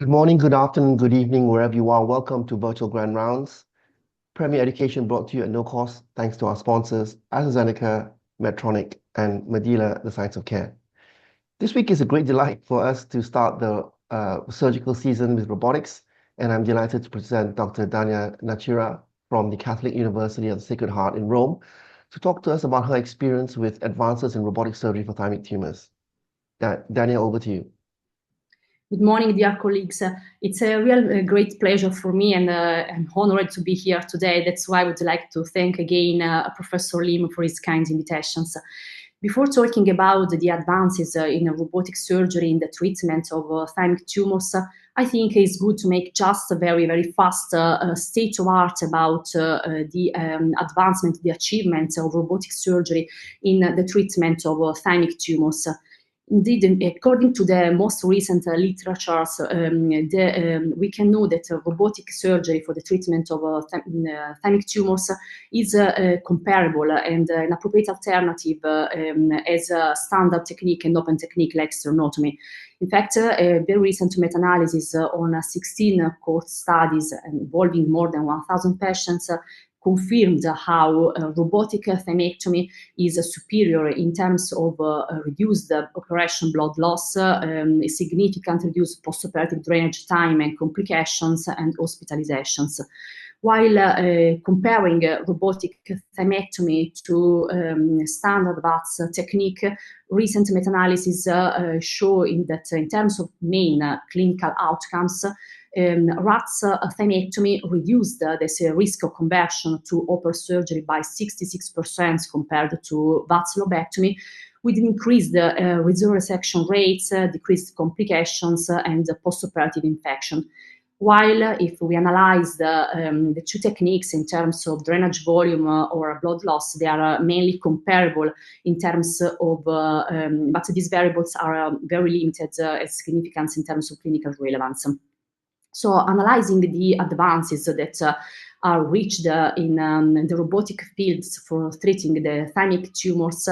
Good morning, good afternoon, good evening, wherever you are. Welcome to Virtual Grand Rounds. Premier education brought to you at no cost, thanks to our sponsors, AstraZeneca, Medtronic, and Medela, the Science of Care. This week is a great delight for us to start the surgical season with robotics, and I'm delighted to present Dr. Dania Nachira from the Catholic University of the Sacred Heart in Rome to talk to us about her experience with advances in robotic surgery for thymic tumors. Dania, over to you. Good morning, dear colleagues. It's a real great pleasure for me, and I'm honored to be here today. That's why I would like to thank again Professor Lim for his kind invitations. Before talking about the advances in robotic surgery in the treatment of thymic tumors, I think it's good to make just a very, very fast state of art about the advancement, the achievements of robotic surgery in the treatment of thymic tumors. Indeed, according to the most recent literatures, we can know that robotic surgery for the treatment of thymic tumors is comparable and an appropriate alternative as a standard technique and open technique like sternotomy. In fact, a very recent meta-analysis on 16 cohort studies involving more than 1,000 patients confirmed how robotic thymectomy is superior in terms of reduced operation blood loss, significant reduced postoperative drainage time and complications and hospitalizations. While comparing robotic thymectomy to standard VATS technique, recent meta-analysis show that in terms of main clinical outcomes, RATS thymectomy reduced the risk of conversion to open surgery by 66% compared to VATS lobectomy, with increased resection rates, decreased complications, and postoperative infection. While if we analyze the two techniques in terms of drainage volume or blood loss, they are mainly comparable in terms of, but these variables are very limited significance in terms of clinical relevance. So analyzing the advances that are reached in the robotic fields for treating the thymic tumors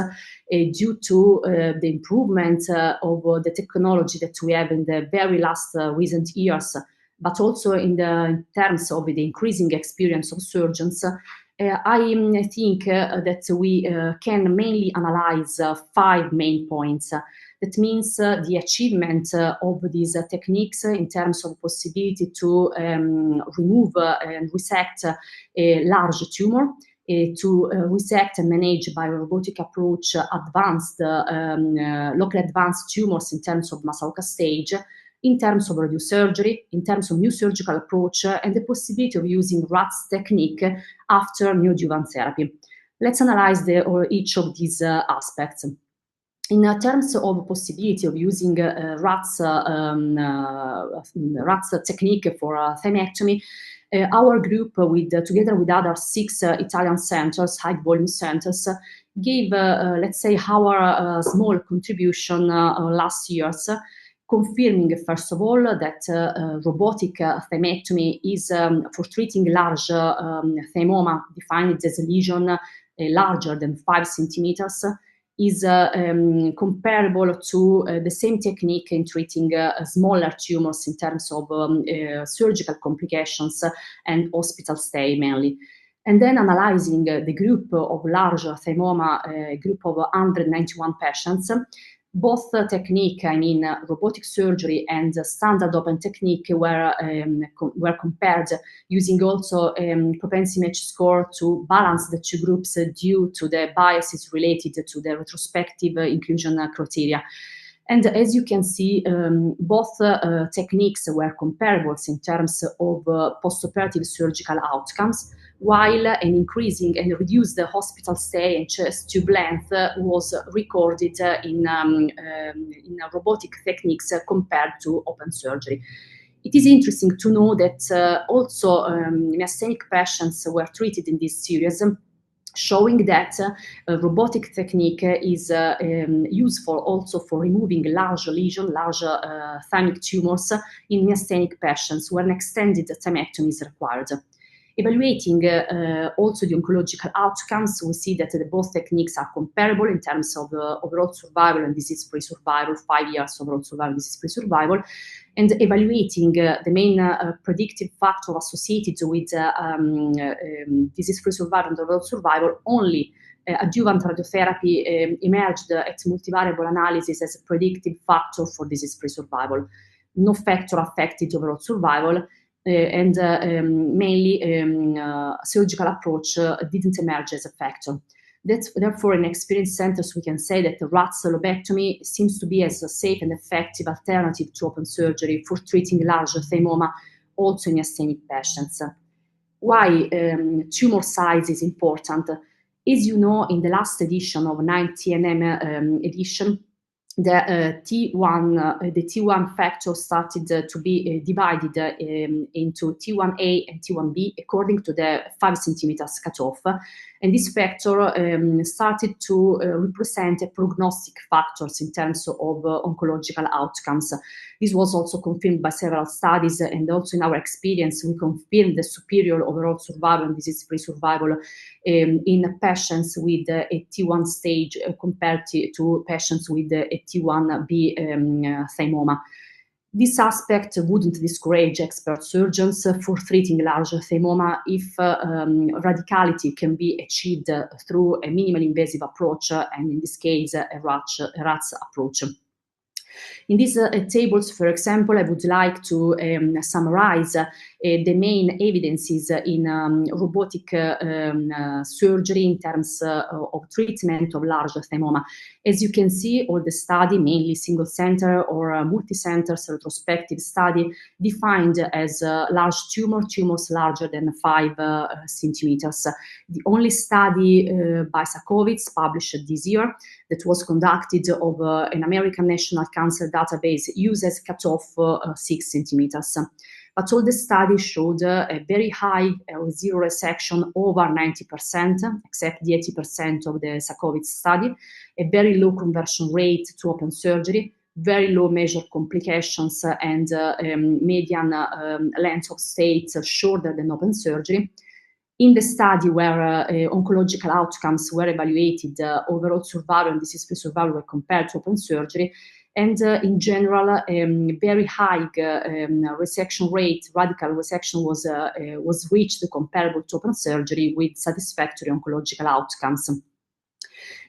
due to the improvement of the technology that we have in the very last recent years, but also in terms of the increasing experience of surgeons, I think that we can mainly analyze 5 main points. That means the achievement of these techniques in terms of possibility to remove and resect a large tumor, to resect and manage by a robotic approach advanced, locally advanced tumors in terms of Masaoka stage, in terms of reduced surgery, in terms of new surgical approach, and the possibility of using RATS technique after neoadjuvant therapy. Let's analyze each of these aspects. In terms of possibility of using RATS technique for thymectomy, our group, together with other 6 Italian centers, high volume centers, gave, let's say, our small contribution last years, confirming, first of all, that robotic thymectomy is for treating large thymoma, defined as a lesion larger than 5 centimeters, is comparable to the same technique in treating smaller tumors in terms of surgical complications and hospital stay mainly. And then analyzing the group of large thymoma, a group of 191 patients, both technique, I mean robotic surgery and standard open technique, were compared using also propensity match score to balance the two groups due to the biases related to the retrospective inclusion criteria. And as you can see, both techniques were comparable in terms of postoperative surgical outcomes, while an increasing and reduced hospital stay and chest tube length was recorded in robotic techniques compared to open surgery. It is interesting to know that also myasthenic patients were treated in this series, showing that robotic technique is useful also for removing large lesions, large thymic tumors in myasthenic patients where an extended thymectomy is required. Evaluating also the oncological outcomes, we see that both techniques are comparable in terms of overall survival and disease-free survival, 5 years overall survival, disease-free survival, and evaluating the main predictive factor associated with disease-free survival and overall survival. Only adjuvant radiotherapy emerged at multivariable analysis as a predictive factor for disease-free survival. No factor affected overall survival, and mainly surgical approach didn't emerge as a factor. Therefore, in experienced centers, we can say that the VATS lobectomy seems to be as a safe and effective alternative to open surgery for treating large thymoma, also in myasthenic patients. Why tumor size is important? As you know, in the last edition of 9TNM edition, the T1 factor started to be divided into T1A and T1B according to the 5 centimeters cutoff. And this factor started to represent a prognostic factors in terms of oncological outcomes. This was also confirmed by several studies, and also in our experience, we confirmed the superior overall survival and disease-free survival in patients with a T1 stage compared to patients with a T1B thymoma. This aspect wouldn't discourage expert surgeons for treating large thymoma if radicality can be achieved through a minimally invasive approach, and in this case, a RATS approach. In these tables, for example, I would like to summarize the main evidences in robotic surgery in terms of treatment of large thymoma. As you can see, all the study, mainly single center or multi-center retrospective study, defined as large tumors larger than 5 centimeters. The only study by Sakowicz published this year that was conducted of an American National Cancer Database uses cutoff 6 centimeters. But all the studies showed a very high zero resection, over 90%, except the 80% of the Sakowicz study, a very low conversion rate to open surgery, very low measured complications, and median length of stay shorter than open surgery. In the study where oncological outcomes were evaluated, overall survival and disease-free survival were compared to open surgery, and in general, very high resection rate, radical resection was reached comparable to open surgery with satisfactory oncological outcomes.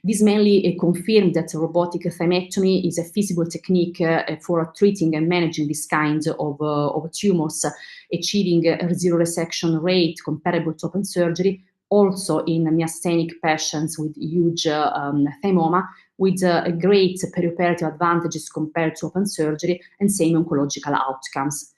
This mainly confirmed that robotic thymectomy is a feasible technique for treating and managing these kinds of tumors, achieving a zero resection rate comparable to open surgery, also in myasthenic patients with huge thymoma, with great perioperative advantages compared to open surgery and same oncological outcomes.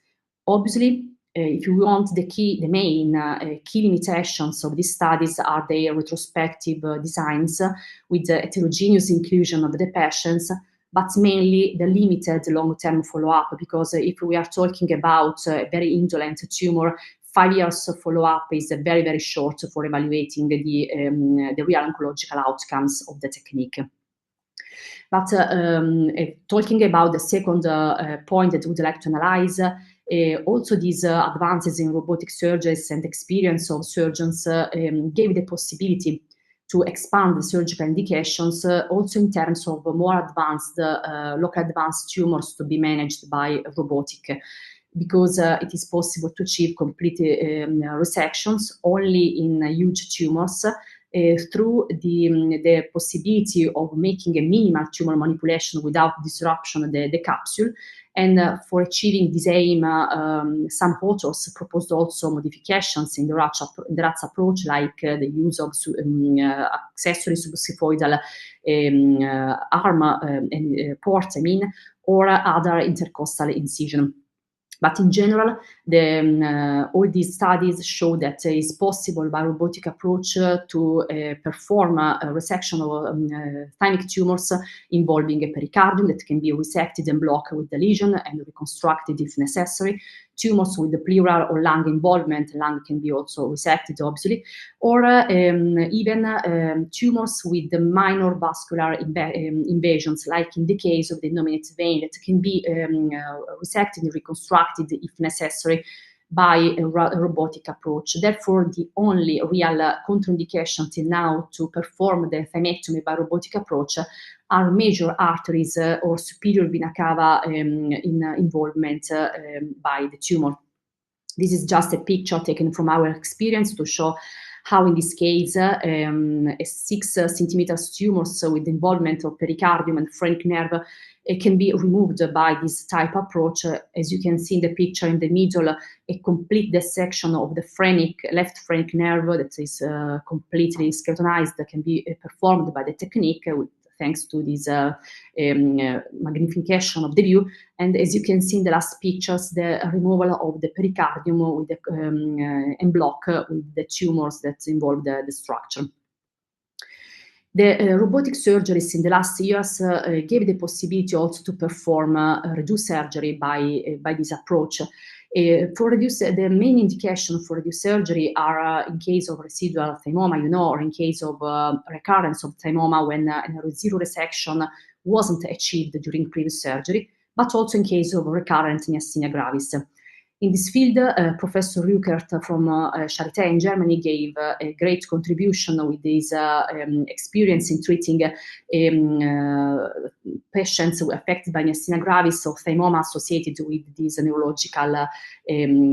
Obviously, if you want the main key limitations of these studies are their retrospective designs with the heterogeneous inclusion of the patients, but mainly the limited long-term follow-up, because if we are talking about a very indolent tumor, 5 years of follow-up is very, very short for evaluating the real oncological outcomes of the technique. But talking about the second point that we would like to analyze, also these advances in robotic surgeries and experience of surgeons gave the possibility to expand the surgical indications, also in terms of more advanced, locally advanced tumors to be managed by robotic, because it is possible to achieve complete resections only in huge tumors, through the possibility of making a minimal tumor manipulation without disruption of the capsule. And for achieving this aim, some authors proposed also modifications in the RATS approach, like the use of accessory subxiphoidal arm and port, or other intercostal incision. But in general, all these studies show that it is possible by robotic approach to perform a resection of thymic tumors involving a pericardium that can be resected and blocked with the lesion and reconstructed if necessary. Tumors with the pleural or lung involvement, lung can be also resected, obviously, or even tumors with the minor vascular invasions, like in the case of the innominate vein, that can be resected and reconstructed if necessary, by a robotic approach. Therefore, the only real contraindication till now to perform the thymectomy by robotic approach are major arteries or superior vena cava involvement by the tumor. This is just a picture taken from our experience to show how in this case a 6 centimeters tumor, so with the involvement of pericardium and phrenic nerve, it can be removed by this type approach. As you can see in the picture in the middle, a complete dissection of the left phrenic nerve that is completely skeletonized can be performed by the technique thanks to this magnification of the view. And as you can see in the last pictures, the removal of the pericardium with the, en bloc with the tumors that involve the structure. The robotic surgeries in the last years gave the possibility also to perform reduced surgery by this approach. The main indication for reduced surgery are in case of residual thymoma, or in case of recurrence of thymoma when zero resection wasn't achieved during previous surgery, but also in case of recurrent myasthenia gravis. In this field, Professor Rückert from Charité in Germany gave a great contribution with his experience in treating patients affected by myasthenia gravis or thymoma associated with this neurological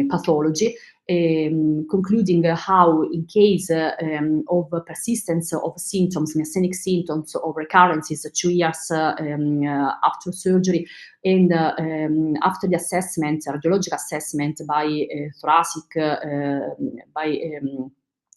pathology, concluding how in case of persistence of symptoms, myasthenic symptoms of recurrences 2 years after surgery, and after the assessment, radiologic assessment by thoracic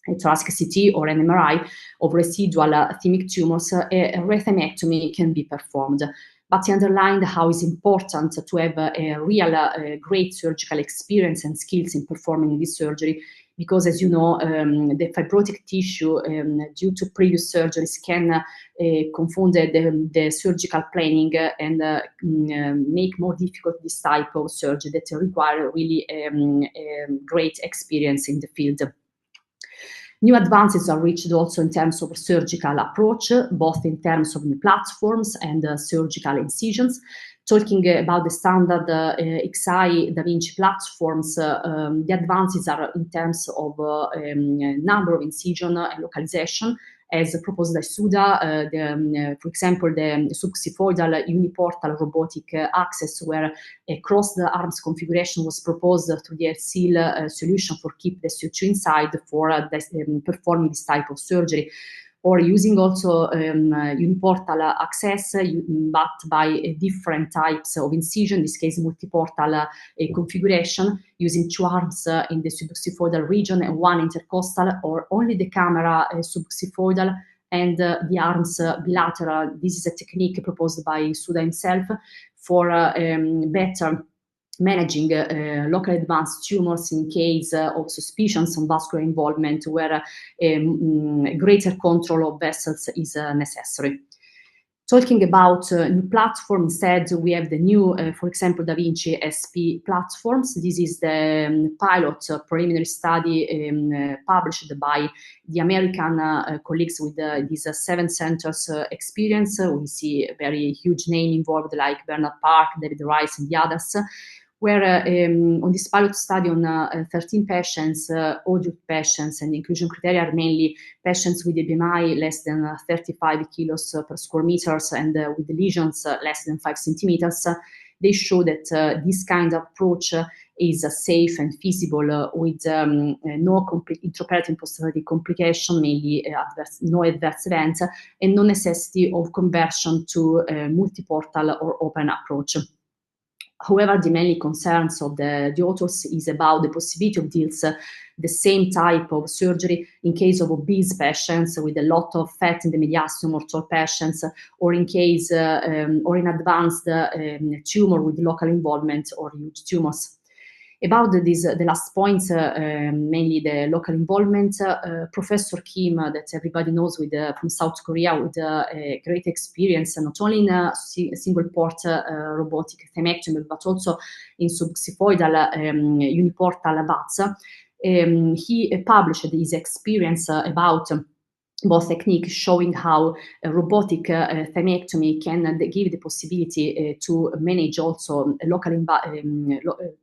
CT or an MRI of residual thymic tumors, a thymectomy can be performed. But he underlined how it's important to have a real great surgical experience and skills in performing this surgery, because as you know, the fibrotic tissue due to previous surgeries can confound the surgical planning and make more difficult this type of surgery that require really great experience in the field. New advances are reached also in terms of surgical approach, both in terms of new platforms and surgical incisions. Talking about the standard XI Da Vinci platforms, the advances are in terms of number of incision and localization, as proposed by Suda, for example, the subxiphoidal uniportal robotic access, where a crossed arms configuration was proposed through the seal solution for keep the CO2 inside for performing this type of surgery, or using also uniportal access, but by different types of incision, in this case multiportal configuration, using 2 arms in the subxiphoidal region and 1 intercostal, or only the camera subxiphoidal and the arms bilateral. This is a technique proposed by Suda himself for better managing locally advanced tumors in case of suspicions on vascular involvement, where greater control of vessels is necessary. Talking about new platform, instead, we have the new, for example, Da Vinci SP platforms. This is the pilot preliminary study published by the American colleagues with these 7 centers experience. We see a very huge name involved, like Bernard Park, David Rice, and the others, where on this pilot study on 13 patients, all patients, and the inclusion criteria are mainly patients with a BMI less than 35 kilos per square meters and with lesions less than 5 centimeters. They show that this kind of approach is safe and feasible with no intraoperative postoperative complication, mainly no adverse events, and no necessity of conversion to multiportal or open approach. However, the main concerns of the authors is about the possibility of the same type of surgery in case of obese patients with a lot of fat in the mediastinum, or tall patients, or in case or in advanced tumor with local involvement or huge tumors. About the last points, mainly the local involvement, Professor Kim, that everybody knows from South Korea, with great experience, not only in single port robotic thymectomy, but also in subxiphoidal uniportal VATS. He published his experience about both techniques showing how robotic thymectomy can give the possibility to manage also a local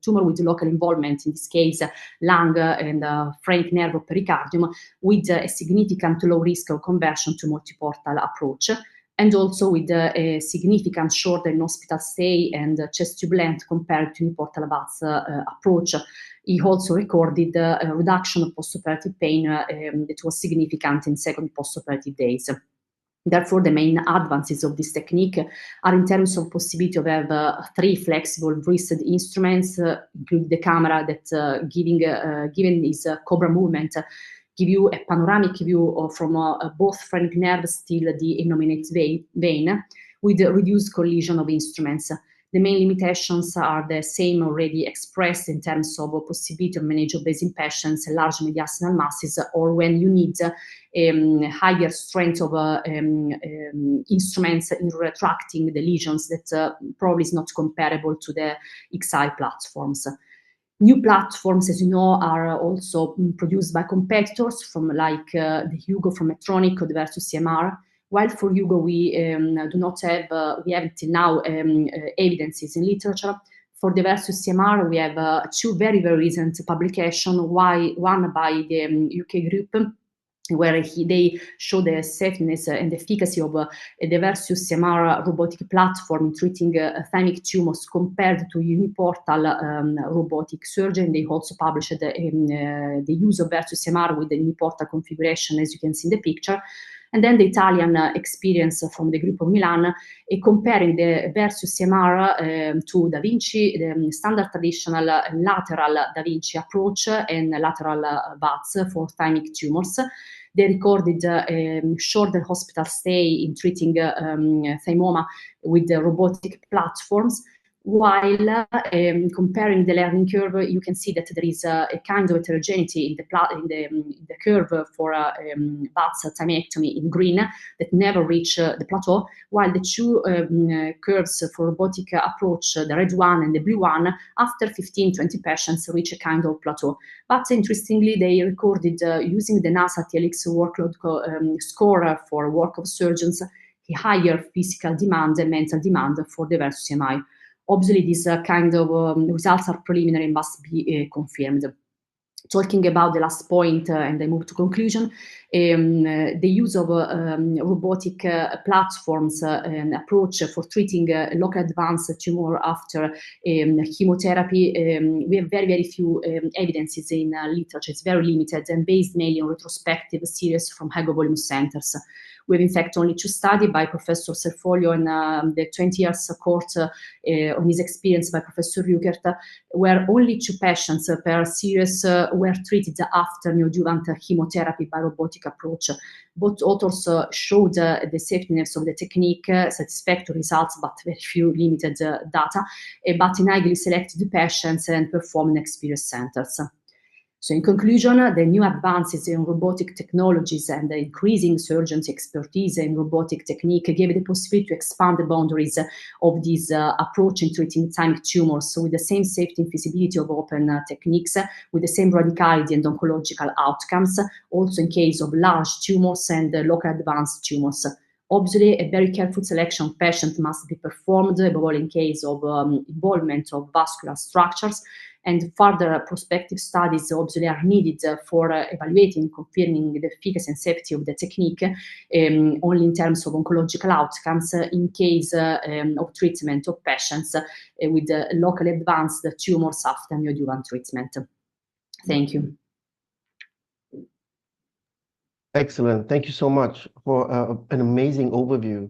tumor with local involvement, in this case lung and phrenic nerve of pericardium, with a significant low risk of conversion to multiportal approach, and also with a significant shorter in hospital stay and chest tube length compared to Uniportal VATS approach. He also recorded a reduction of postoperative pain that was significant in second postoperative days. Therefore, the main advances of this technique are in terms of possibility of have 3 flexible wristed instruments, including the camera that given this cobra movement, give you a panoramic view from both phrenic nerves till the innominate vein with reduced collision of instruments. The main limitations are the same already expressed in terms of possibility of manage obese patients, large mediastinal masses, or when you need higher strength of instruments in retracting the lesions that probably is not comparable to the XI platforms. New platforms, as you know, are also produced by competitors from like the Hugo from Medtronic or the Versius CMR. While for Hugo we do not have, we have till now evidences in literature. For the Versius CMR, we have 2 very, very recent publications, one by the UK group, where they show the safeness and efficacy of the Versius CMR robotic platform in treating thymic tumors compared to Uniportal robotic surgery. They also published the use of Versius CMR with the Uniportal configuration, as you can see in the picture. And then the Italian experience from the group of Milan, comparing the Versius CMR to Da Vinci, the standard traditional lateral Da Vinci approach and lateral VATS for thymic tumors. They recorded shorter hospital stay in treating Thymoma with the robotic platforms. While comparing the learning curve, you can see that there is a kind of heterogeneity in the curve for VATS thymectomy in green that never reach the plateau, while the 2 curves for robotic approach, the red one and the blue one, after 15-20 patients reach a kind of plateau. But interestingly, they recorded using the NASA TLX workload score for work of surgeons, a higher physical demand and mental demand for the Versius MI. Obviously, these kind of results are preliminary and must be confirmed. Talking about the last point, and I move to conclusion, the use of robotic platforms and approach for treating local advanced tumor after chemotherapy, we have very, very few evidences in literature. It's very limited and based mainly on retrospective series from high volume centers. We have in fact only 2 studies by Professor Serfolio and the 20 years cohort on his experience by Professor Rukert, where only 2 patients per series were treated after neoadjuvant chemotherapy by robotic approach. Both authors showed the safetiness of the technique, satisfactory results, but very few limited data, but in highly selected patients and performed in experienced centers. So in conclusion, the new advances in robotic technologies and the increasing surgeons' expertise in robotic technique gave the possibility to expand the boundaries of this approach in treating thymic tumors, so with the same safety and feasibility of open techniques, with the same radicality and oncological outcomes, also in case of large tumors and local advanced tumors. Obviously, a very careful selection of patients must be performed, above all in case of involvement of vascular structures, and further prospective studies obviously are needed for evaluating, confirming the efficacy and safety of the technique, only in terms of oncological outcomes in case of treatment of patients with locally advanced tumors after neoadjuvant treatment. Thank you. Excellent. Thank you so much for an amazing overview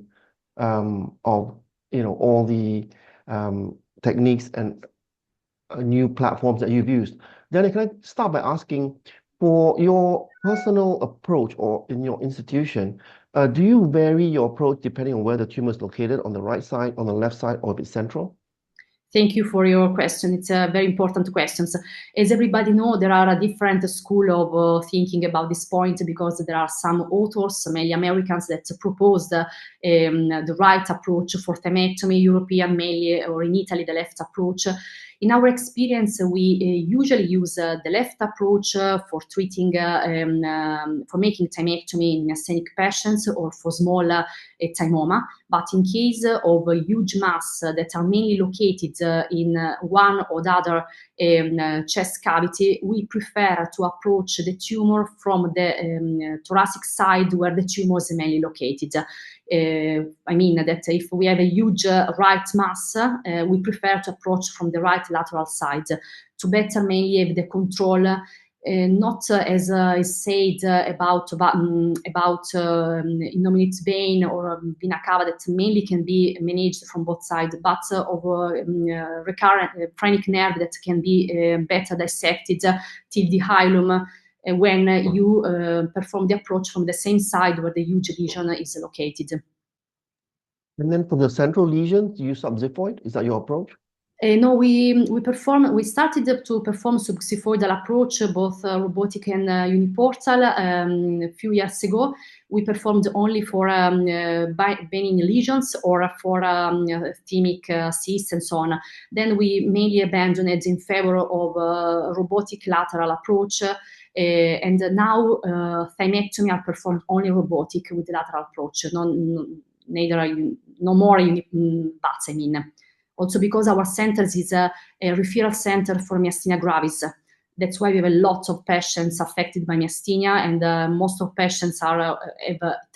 of all the techniques and new platforms that you've used. Dania, can I start by asking, for your personal approach or in your institution, do you vary your approach depending on where the tumor is located, on the right side, on the left side, or if it's central? Thank you for your question. It's a very important question. As everybody knows, there are a different school of thinking about this point, because there are some authors, mainly Americans, that proposed the right approach for thymectomy, European mainly, or in Italy, the left approach. In our experience, we usually use the left approach for treating, for making thymectomy in myasthenic patients or for small thymoma. But in case of a huge mass that are mainly located in one or the other chest cavity, we prefer to approach the tumor from the thoracic side where the tumor is mainly located. I mean that if we have a huge right mass, we prefer to approach from the right lateral side to better mainly have the control, not as is said about innominate vein or vena cava that mainly can be managed from both sides, but of recurrent phrenic nerve that can be better dissected till the hilum when you perform the approach from the same side where the huge lesion is located. And then for the central lesions, you use Subxiphoid? Is that your approach? No, we started to perform subxiphoidal approach, both robotic and uniportal, a few years ago. We performed only for benign lesions or for thymic cysts and so on. Then we mainly abandoned it in favor of robotic lateral approach. And now thymectomy are performed only robotic with the lateral approach, no more VATS, I mean. Also because our center is a referral center for myasthenia gravis. That's why we have a lot of patients affected by myasthenia, and most of patients have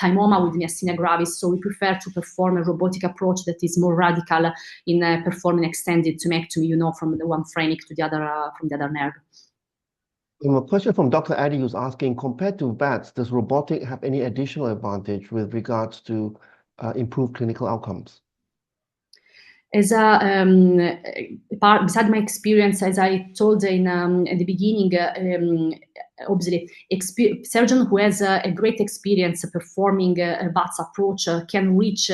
thymoma with myasthenia gravis. So we prefer to perform a robotic approach that is more radical in performing extended thymectomy, from the one phrenic to the other, from the other nerve. A question from Dr. Addy, who's asking, compared to VATS, does robotic have any additional advantage with regards to improved clinical outcomes? As beside my experience, as I told at the beginning, obviously, surgeon who has a great experience performing a VATS approach can reach,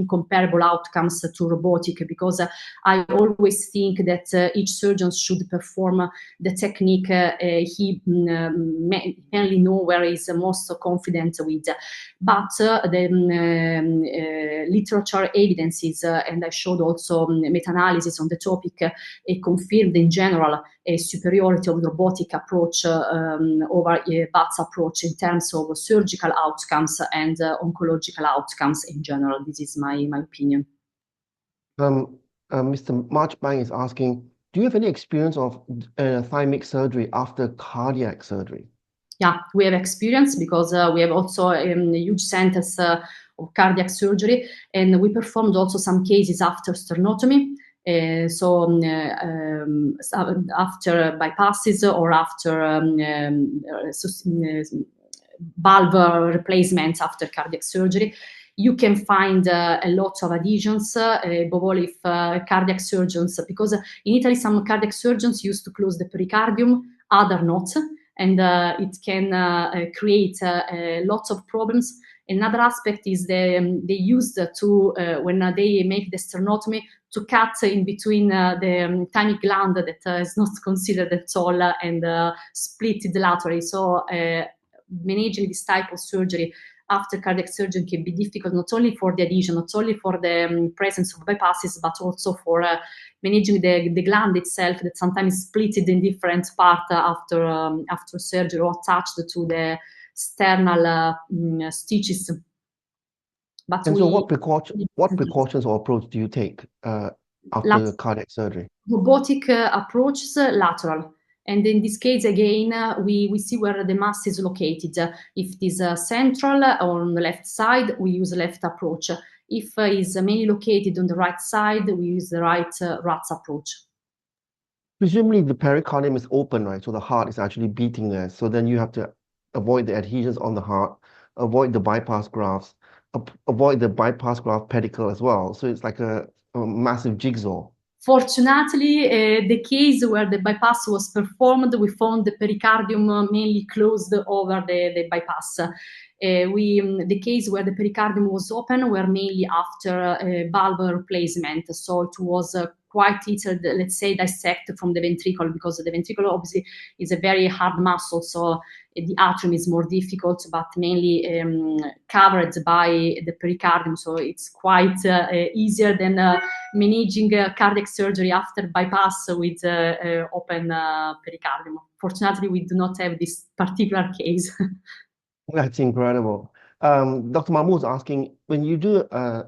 comparable outcomes to robotic, because I always think that each surgeon should perform the technique he mainly know where he's most confident with. But the literature evidences, and I showed also meta-analysis on the topic, confirmed in general a superiority of the robotic approach over VATS approach in terms of surgical outcomes and oncological outcomes in general. This is my opinion. Mr. Marchbank is asking, do you have any experience of thymic surgery after cardiac surgery? Yeah, we have experience because we have also huge centers of cardiac surgery, and we performed also some cases after sternotomy. After bypasses or after valve replacement after cardiac surgery, you can find a lot of adhesions, above all if cardiac surgeons, because in Italy some cardiac surgeons used to close the pericardium, other not, and it can create lots of problems. Another aspect is they used to, when they make the sternotomy, to cut in between the thymic gland that is not considered at all and split it laterally. So managing this type of surgery after cardiac surgery can be difficult, not only for the adhesion, not only for the presence of bypasses, but also for managing the gland itself that sometimes is split in different parts after surgery or attached to the sternal stitches. But and so what precautions or approach do you take after cardiac surgery? Robotic approaches lateral. And in this case, again, we see where the mass is located. If it is central or on the left side, we use left approach. If it is mainly located on the right side, we use the right RATS approach. Presumably the pericardium is open, right? So the heart is actually beating there. So then you have to avoid the adhesions on the heart, avoid the bypass grafts, avoid the bypass graft pedicle as well. So it's like a massive jigsaw. Fortunately, the case where the bypass was performed, we found the pericardium mainly closed over the bypass. The case where the pericardium was open were mainly after valve replacement, so it was quite easy, let's say, dissect from the ventricle, because the ventricle obviously is a very hard muscle, so the atrium is more difficult, but mainly covered by the pericardium, so it's quite easier than managing cardiac surgery after bypass with open pericardium. Fortunately, we do not have this particular case. That's incredible. Dr. Mahmoud is asking, when you do a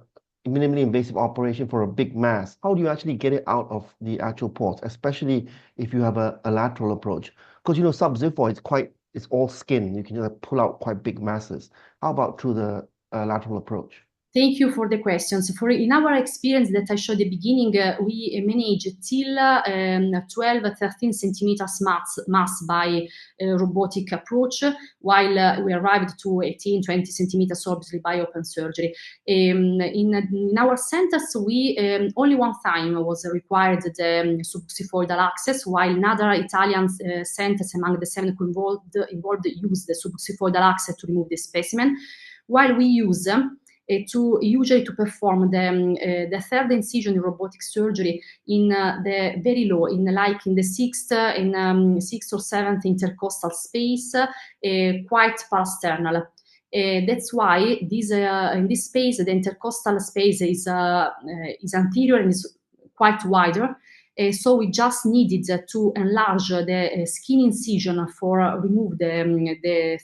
minimally invasive operation for a big mass, how do you actually get it out of the actual port, especially if you have a lateral approach? Because you know, subxiphoid is it's all skin. You can just pull out quite big masses. How about through the lateral approach? Thank you for the questions. In our experience that I showed at the beginning, we manage till 12, 13 centimeters mass by robotic approach, while we arrived to 18, 20 centimeters obviously by open surgery. In our centers, we only one time was required the subxiphoidal access, while another Italian centers among the 7 involved used the subxiphoidal access to remove the specimen, while we use usually to perform the third incision in robotic surgery in the very low, in the sixth or seventh intercostal space, quite parasternal. That's why in this space, the intercostal space is anterior and is quite wider. So we just needed to enlarge the skin incision for remove the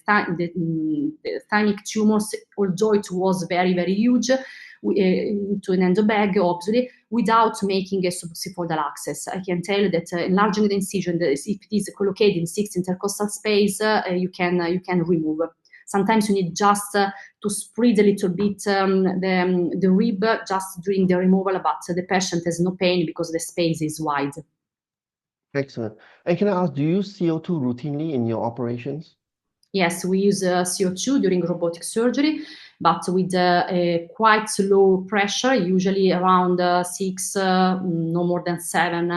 thymic tumors, although it was very, very huge, to an endobag, obviously, without making a subxiphoidal access. I can tell you that enlarging the incision, if it is collocated in sixth intercostal space, you can remove. Sometimes you need just to spread a little bit the rib just during the removal, but the patient has no pain because the space is wide. Excellent. And can I ask, do you use CO2 routinely in your operations? Yes, we use CO2 during robotic surgery, but with quite low pressure, usually around 6, no more than 7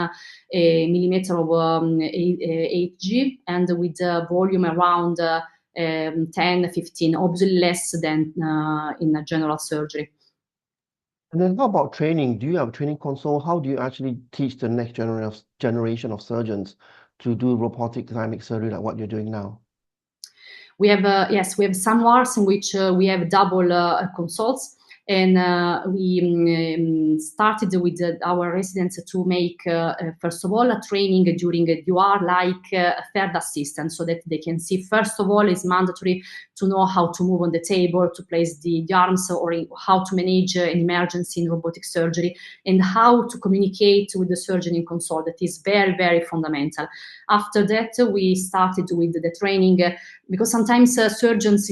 millimeter of Hg, and with volume around 10, 15, obviously less than in a general surgery. And then how about training? Do you have a training console? How do you actually teach the next generation of surgeons to do robotic thymic surgery like what you're doing now? We have yes, we have some wards in which we have double consoles, and we started with our residents to make first of all a training during a UR like a third assistant, so that they can see. First of all, it's mandatory to know how to move on the table, to place the arms, or how to manage an emergency in robotic surgery, and how to communicate with the surgeon in console. That is very, very fundamental. After that, we started with the training, because sometimes surgeons,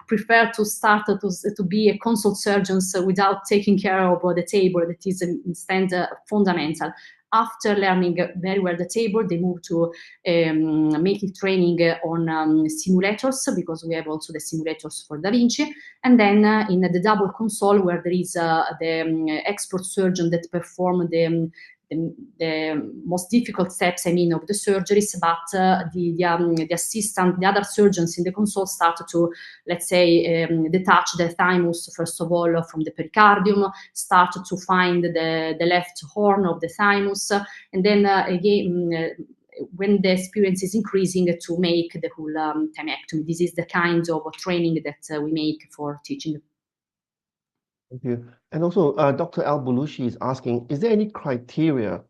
prefer to start to be a consult surgeons without taking care of the table. That is instead fundamental. After learning very well the table, they move to making training on simulators, because we have also the simulators for Da Vinci. And then in the double console, where there is the expert surgeon that perform the most difficult steps, of the surgeries, but the assistant, the other surgeons in the console start to, let's say, detach the thymus, first of all, from the pericardium, start to find the left horn of the thymus, and then again, when the experience is increasing, to make the whole thymectomy. This is the kind of training that we make for teaching. Thank you. And also, Dr. Al-Bulushi is asking, is there any criteria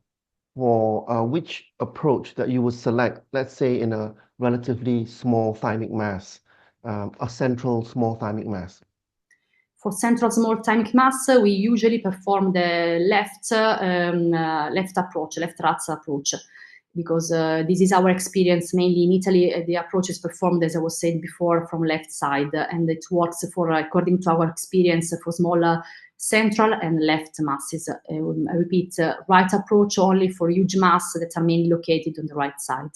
for which approach that you would select, let's say in a relatively small thymic mass, a central small thymic mass? For central small thymic mass, we usually perform the left RATS approach, because this is our experience mainly in Italy. The approach is performed, as I was saying before, from left side, and it works according to our experience, for smaller central and left masses. I repeat, right approach only for huge mass that are mainly located on the right side.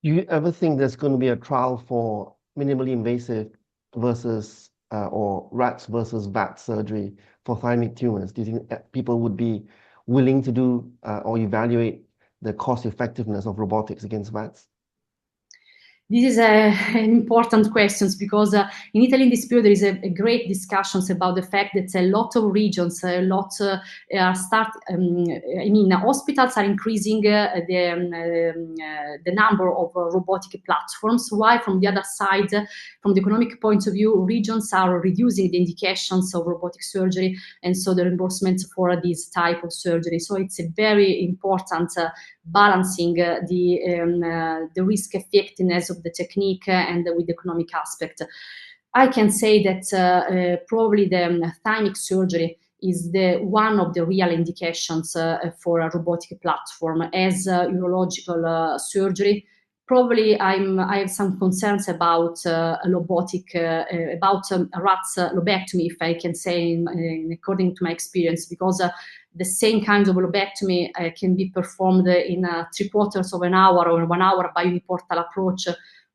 Do you ever think there's going to be a trial for minimally invasive versus or RATS versus VATS surgery for thymic tumors? Do you think people would be willing to do or evaluate the cost effectiveness of robotics against VATS? This is an important question because in Italy in this period there is a great discussions about the fact that a lot of regions, hospitals are increasing the number of robotic platforms, while from the other side, from the economic point of view, regions are reducing the indications of robotic surgery and so the reimbursement for this type of surgery. So it's a very important balancing the risk effectiveness of the technique and with the economic aspect. I can say that probably the thymic surgery is one of the real indications for a robotic platform as urological surgery. Probably I have some concerns about a robotic, about RATS lobectomy, if I can say, according to my experience, because the same kind of lobectomy can be performed in 3/4 of an hour or 1 hour by uniportal approach,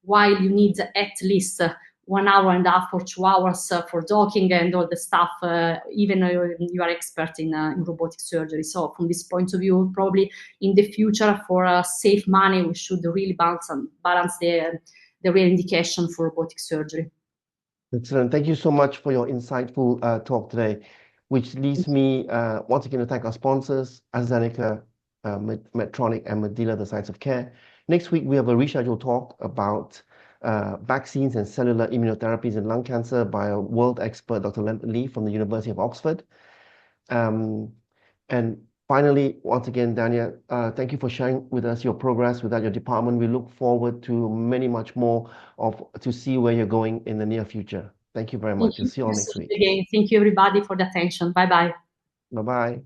while you need at least 1.5 hours or 2 hours for docking and all the stuff, even though you are expert in robotic surgery. So from this point of view, probably in the future, for save money, we should really balance the real indication for robotic surgery. Excellent. Thank you so much for your insightful talk today, which leads me once again to thank our sponsors, AstraZeneca, Medtronic, and Medela, the Science of Care. Next week, we have a rescheduled talk about vaccines and cellular immunotherapies in lung cancer by a world expert, Dr. Leonard Lee from the University of Oxford. And finally, once again, Dania, thank you for sharing with us your progress within your department. We look forward to much more to see where you're going in the near future. Thank you very much. We'll see you all next week. Again, thank you everybody for the attention. Bye-bye. Bye-bye.